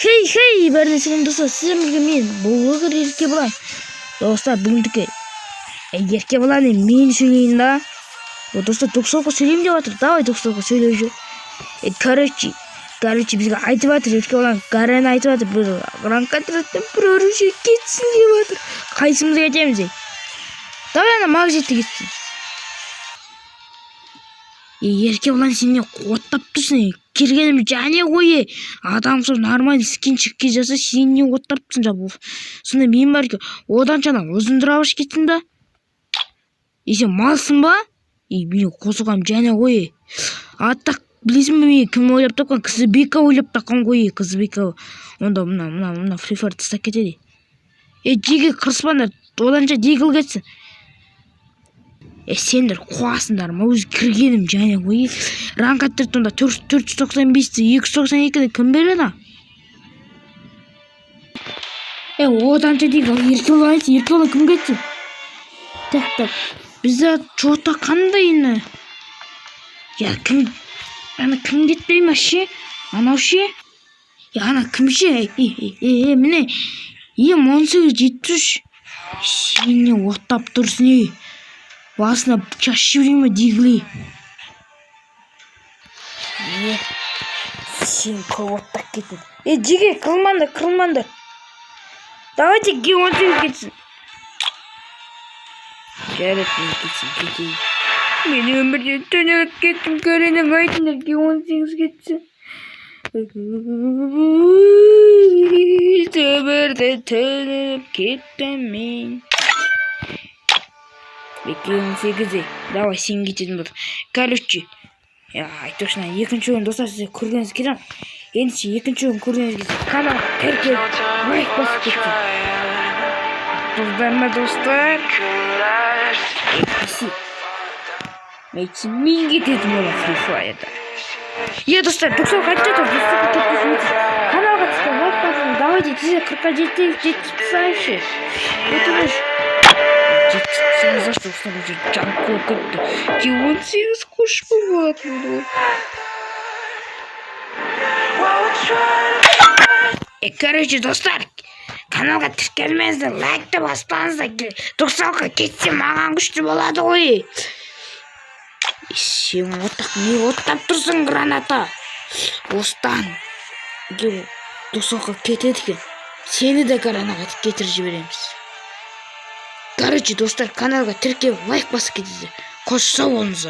Хей, бәрінесімен достар, сіздерге мен блогер ерке болайын. Достар, бүгіндікі ерке болайын, мен сөйлейін да. Достар, токсолға сөйлейім деп жатыр. Давай токсолға сөйлеу жүр. Короче, бізге айтып жатыр, ерке болайын. Гарен айтып жатыр, бір ранкатраттан бір өруші кетсін деп жатыр. Қайсымызға кетеміз, давай ана магазетті кетсін. Ерке болайын, сен не қоттап тұрсың, кергенім және қойы. Адам сол нормальный скинчикке жаса, сен не қоттап тұрсың жабу. Сонда мен бар ке, одан жаңа ұзындырауыш кетсін да. Сен малсың ба? Мен қосылғам және қойы. Аттақ білесің бе, мен кім ойлап тапқан? Қызыбека ойлап тапқан қойы, Қызыбека. Онда мұна фрифар тыстап кетеді. Деге қырыспандар, оданша дегіл кетсін. Сендер қуасыңдар ма? Өзі кіргенім және қойы. Ранг аттырды онда 495-ті 292-ді кім береді? Оданша дегіл ерке олайсың, ерке олай кім кетсін? Так, бізді жота қандай ені? Кім кетпей ма ше? Анау ше? Ана кім ше? Міне 18-73. Сен не оттап тұрсың, басына чаще время дегілей. Сен көп оттап кеттің. Деге, қырылмаңдар. Давайте Г18 кетсін. Жарет, мен кетейін. Мен өмірден төнеріп кеттім, көренің айтыңдар, Г18 кетсін. Өмірден төнеріп кеттім мен. Г18, давай сен кететін болды. Короче, айтошына екінші ойын достар сізде көргеніңіз келем. Ендіше екінші ойын көргеніңіз келем. Канал тіркел, лайк басып кетсін. Достар ма достар? Мен кететін бола фрифайрда. Достар, токсол қайтшы тұр, каналға түскен лайк басын, давайте тізе 47 жетпісайшы. Өтіңіз. Жетпісайыз ашты, ұстан өте жан көкітті. 18 қош болатын бұл. Короче, достар, каналға тіркелмеңіздер, лайкты баспаңыздар. Токсолға кетсе маған күшті болады ғой. Сен не оттап тұрсың, граната? Остан. Токсолға кетеді кен. Сені де гранаға кетіріп жібереміз. Короче, достар, каналға тіркеліп лайк басып кетіңіздер. Қош сау болыңыздар.